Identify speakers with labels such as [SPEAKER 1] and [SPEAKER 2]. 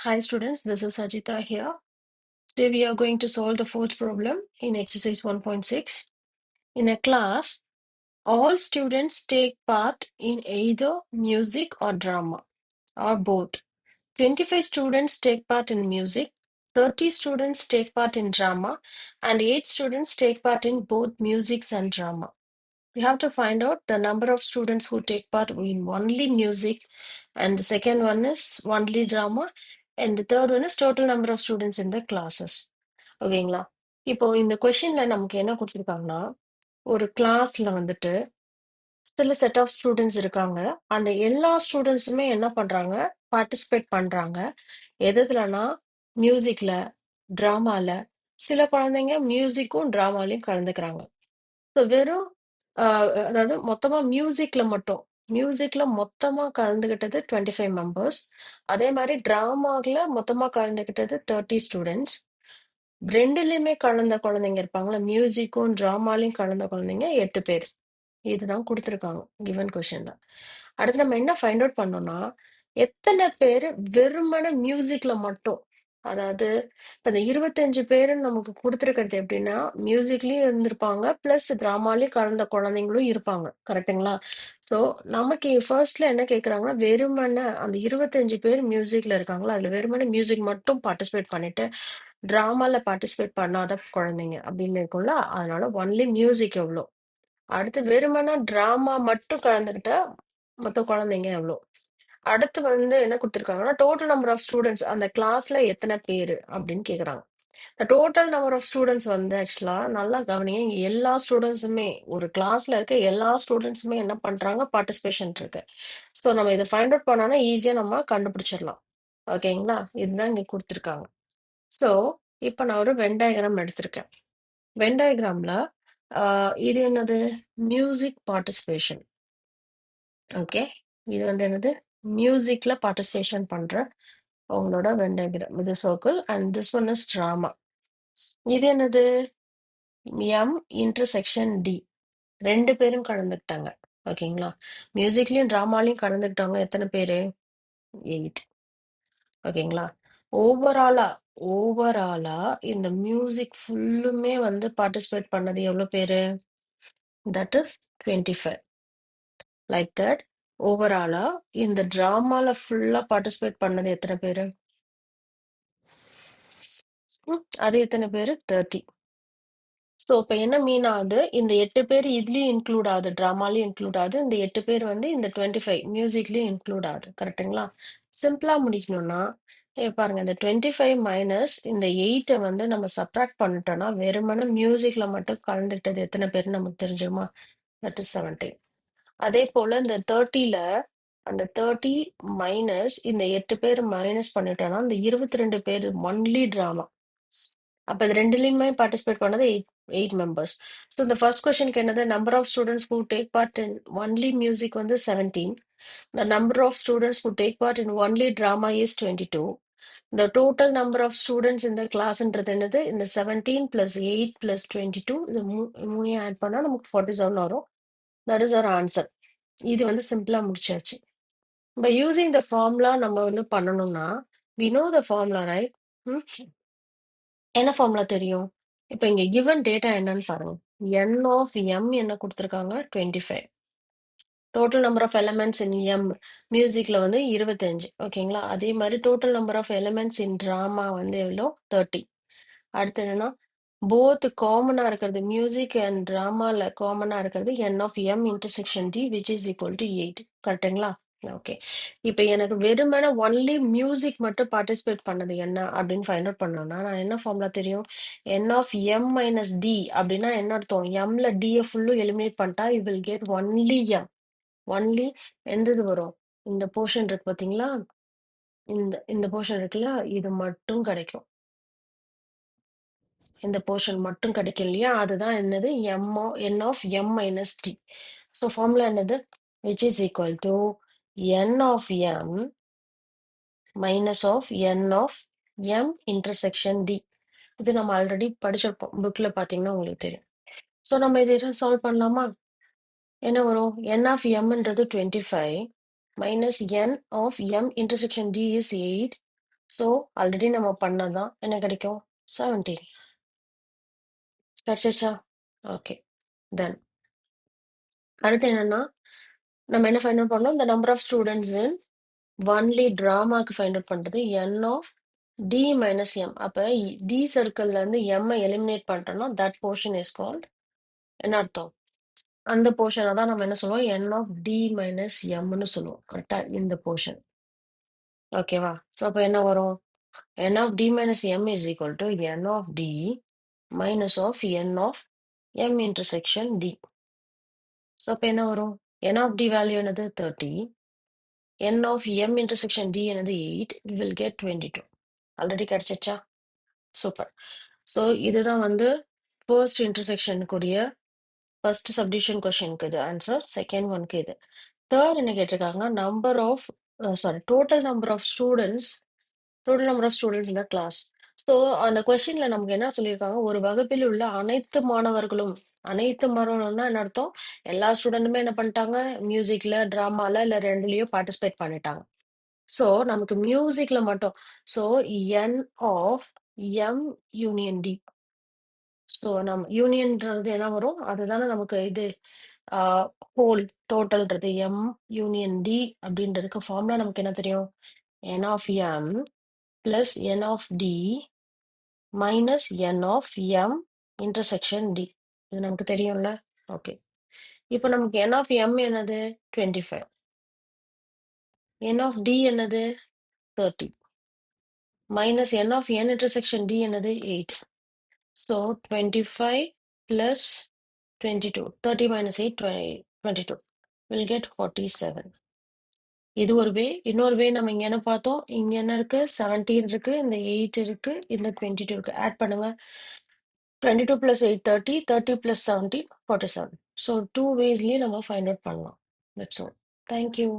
[SPEAKER 1] Hi students, this is Sajita here. Today we are going to solve the fourth problem in exercise 1.6. In a class, all students take part in either music or drama or both. 25 students take part in music, 30 students take part in drama, and 8 students take part in both music and drama. We have to find out the number of students who take part in only music, and the second one is only drama, and the third one is total number of students in the classes. ஓகேங்களா? இப்போ இந்த கொஸ்டின்ல நமக்கு என்ன கொடுத்துருக்காங்கன்னா, ஒரு கிளாஸ்ல வந்துட்டு சில செட் ஆஃப் ஸ்டூடெண்ட்ஸ் இருக்காங்க. அந்த எல்லா ஸ்டூடெண்ட்ஸுமே என்ன பண்றாங்க? பார்ட்டிசிபேட் பண்றாங்க. எதுலனா மியூசிக்ல, டிராமால, சில குழந்தைங்க மியூசிக்கும் டிராமாலையும் கலந்துக்கிறாங்க. ஸோ வெறும் அதாவது மொத்தமா மியூசிக்ல மொத்தமா கலந்துகிட்டது 25 மெம்பர்ஸ். அதே மாதிரி டிராமால மொத்தமா கலந்துகிட்டது 30 ஸ்டூடெண்ட்ஸ். ரெண்டுலயுமே கலந்த குழந்தைங்க இருப்பாங்களா, மியூசிக்கும் டிராமாலையும் கலந்த குழந்தைங்க 8 பேர். இதுதான் கொடுத்துருக்காங்க கிவன் கொஸ்டின்ல. அடுத்து நம்ம என்ன ஃபைண்ட் அவுட் பண்ணோம்னா, எத்தனை பேர் வெறுமனே மியூசிக்ல மட்டும், அதாவது இப்ப இந்த 25 பேருன்னு நமக்கு கொடுத்துருக்கிறது எப்படின்னா, மியூசிக்லயும் இருந்திருப்பாங்க, பிளஸ் டிராமாலையும் கலந்த குழந்தைங்களும் இருப்பாங்க. கரெக்ட்டுங்களா? ஸோ நமக்கு ஃபர்ஸ்ட்ல என்ன கேட்குறாங்கன்னா, வெறுமனே அந்த 25 பேர் மியூசிக்ல இருக்காங்களா, அதுல வெறுமனே மியூசிக் மட்டும் பார்ட்டிசிபேட் பண்ணிட்டு டிராமால பார்ட்டிசிபேட் பண்ணாத குழந்தைங்க அப்படின்னு இருக்கும்ல, அதனால ஒன்லி மியூசிக் எவ்வளோ, அடுத்து வெறுமனே டிராமா மட்டும் கலந்துக்கிட்ட மொத்த குழந்தைங்க எவ்வளோ, அடுத்து வந்து என்ன கொடுத்துருக்காங்கன்னா டோட்டல் நம்பர் ஆஃப் ஸ்டூடெண்ட்ஸ் அந்த கிளாஸ்ல எத்தனை பேர் அப்படின்னு கேக்குறாங்க. டோட்டல் நம்பர் ஆஃப் ஸ்டூடெண்ட்ஸ் வந்து ஆக்சுவலா நல்லா கவனிங்க, இங்க எல்லா ஸ்டூடெண்ட்ஸுமே ஒரு கிளாஸ்ல இருக்க எல்லா ஸ்டூடெண்ட்ஸுமே என்ன பண்றாங்க, பார்ட்டிசிபேஷன் இருக்கு. ஸோ நம்ம இதை ஃபைண்ட் அவுட் பண்ணோம்னா ஈஸியா நம்ம கண்டுபிடிச்சிடலாம். ஓகேங்களா? இதுதான் இங்க கொடுத்துருக்காங்க. ஸோ இப்போ நான் ஒரு வென் டயக்ராம் எடுத்திருக்கேன். வென் டயக்ராம்ல இது என்னது, மியூசிக் பார்ட்டிசிபேஷன். ஓகே, இது வந்து என்னது, மியூசிக்ல பார்ட்டிசிபேஷன் பண்ற உங்களோட வென் டயக்ராம். இது circle and this one is drama. இது என்னது, எம் இன்டர்செக்ஷன் டி. ரெண்டு பேரும் கலந்துக்கிட்டாங்க. ஓகேங்களா? மியூசிக்லயும் டிராமாலையும் கலந்துக்கிட்டாங்க எத்தனை பேரு, 8. ஓகேங்களா? ஓவராலா ஓவராலா இந்த மியூசிக் ஃபுல்லுமே வந்து பார்ட்டிசிபேட் பண்ணது எவ்வளவு பேரு, தட் இஸ் 25. லைக் தட் ஓவராலா இந்த டிராமால ஃபுல்லா பார்ட்டிசிபேட் பண்ணது எத்தனை பேரு, அது எத்தனை பேரு, 30. ஸோ இப்போ என்ன மீன் ஆகுது, இந்த 8 பேர் இதுலயும் இன்க்ளூட் ஆகுது, டிராமாலையும் இன்க்ளூட் ஆகுது, இந்த 8 பேர் வந்து இந்த 25 மியூசிக்லயும் இன்க்ளூட் ஆகுது. கரெக்டுங்களா? சிம்பிளா முடிக்கணும்னா பாருங்க, இந்த 25 மைனஸ் இந்த 8 வந்து நம்ம சப்ராக்ட் பண்ணிட்டோம்னா வெறுமனே மியூசிக்ல மட்டும் கலந்துக்கிட்டது எத்தனை பேர் நமக்கு தெரிஞ்சுமா, தட் இஸ் 17. அதே போல இந்த 30ல அந்த 30 மைனஸ் இந்த 8 பேர் மைனஸ் பண்ணிட்டோம்னா இந்த 22 பேர் ஒன்லி டிராமா. அப்ப இது ரெண்டுலயுமே பார்ட்டிசிபேட் பண்ணது 8 மெம்பர்ஸ். ஸோ இந்த ஃபர்ஸ்ட் கொஸ்டினுக்கு என்னது, number of students who take part in only music வந்து 17. The number of students who take part in only drama is 22. The total number of students in the classன்றது என்னது, இந்த 17 plus 8 plus 22, இது மூணையும் add பண்ணா நமக்கு 47 வரும். That is our answer. இது வந்து சிம்பிளா முடிச்சாச்சு. By using the formula நம்ம வந்து பண்ணணும்னா, we know the formula, right? ம்? என்ன ஃபார்முலா தெரியும்? இப்போ இங்க given data என்னன்னு பாருங்க. n of m என்ன கொடுத்துருக்காங்க, 25. Total number of elements in M மியூசிக்ல வந்து 25. ஓகேங்களா? அதே மாதிரி total number of elements in drama வந்து எவ்வளோ, 30. அடுத்து என்னன்னா, போத் காமனா இருக்கிறது, மியூசிக் அண்ட் டிராமால காமனா இருக்கிறது n of m intersection d which is equal to 8. கரெக்டுங்களா? ஓகே. இப்போ எனக்கு வெறுமனே ஒன்லி மியூசிக் மட்டும் பார்ட்டிசிபேட் பண்ணது என்ன அப்படின்னு ஃபைண்ட் அவுட் பண்ணோம்னா நான் என்ன ஃபார்முலா தெரியும், n of m minus d அப்படின்னா என்ன அர்த்தம், mல d ஃபுல்லும் எலிமினேட் பண்ணிட்டா you will get only m. Only எந்த இது வரும், இந்த போர்ஷன் இருக்கு பாத்தீங்களா, இந்த இந்த போர்ஷன் இருக்குல்ல, இது மட்டும் கிடைக்கும். இந்த போர்ஷன் மட்டும் கிடைக்கும் இல்லையா, அதுதான் என்னது, n of m minus D. So formula என்னது, which is equal to n of m minus of n of m intersection D. இது நம்ம ஆல்ரெடி படிச்சிருப்போம், புக்ல பாத்தீங்கன்னா உங்களுக்கு தெரியும். ஸோ நம்ம இதை சால்வ் பண்ணலாமா? என்ன வரும், n ஆஃப் mன்றது 25 minus n of m intersection d is 8 so already நம்ம பண்ணதான் என்ன கிடைக்கும் 17 கிடைச்சிச்சா ஓகே தென் அடுத்து என்னன்னா நம்ம என்ன ஃபைண்ட் அவுட் பண்ணோம் இந்த number of students in only டிராமாக்கு ஃபைண்ட் அவுட் பண்றது n of d minus M அப்போ டி சர்க்கிள்ல இருந்து எம் எலிமினேட் பண்ணிட்டோம்னா தட் போர்ஷன் இஸ் கால்ட் என்ன அர்த்தம் அந்த போர்ஷனை தான் நம்ம என்ன சொல்லுவோம் n ஆஃப் டி மைனஸ் எம்னு சொல்லுவோம் கரெக்டா இந்த போர்ஷன் ஓகேவா ஸோ அப்போ என்ன வரும் n of d minus m is equal to n of d minus of n of m intersection d. So, அப்போ என்ன வரும் n of d value என்னது 30, n of m intersection d என்னது 8, we will get 22. ஆல்ரெடி கிடைச்சிச்சா super so இதுதான் வந்து first இன்டர்செக்ஷனுக்குரிய first submission கொஸ்டினுக்கு இது ஆன்சர் செகண்ட் ஒன்க்கு இது தேர்ட் என்ன கேட்டிருக்காங்க number of total number of students in a class. So அந்த கொஸ்டின்ல நமக்கு என்ன சொல்லியிருக்காங்க ஒரு வகுப்பில் உள்ள அனைத்து மாணவர்களும் என்ன அர்த்தம் எல்லா ஸ்டூடெண்ட்டுமே என்ன பண்ணிட்டாங்க மியூசிக்ல டிராமால இல்ல ரெண்டுலயோ பார்ட்டிசிபேட் பண்ணிட்டாங்க ஸோ நமக்கு மியூசிக்ல மட்டும் so N of M union D so நம்ம யூனியன்றது என்ன வரும் அதுதானே நமக்கு இது ஹோல் டோட்டல்ன்றது எம் யூனியன் டி அப்படின்றதுக்கு ஃபார்ம்ல நமக்கு என்ன தெரியும் N of M plus n of d minus n of m intersection d. இது நமக்கு தெரியும்ல ஓகே இப்போ நமக்கு n of m என்னது 25 n of d என்னது 30 minus n of n intersection d என்னது 8 so 25 plus 22 30 minus 8 22 will get 47 இது ஒரு வே இன்னொரு வே நம்ம இங்க என்ன பார்த்தோம் இங்க என்ன இருக்கு 17 இருக்கு இந்த 8 இருக்கு இந்த 22 இருக்கு ஆட் பண்ணுங்க 22 plus 8 30 30 plus 17 47 so two waysலயே நம்ம find out பண்ணலாம் that's all thank you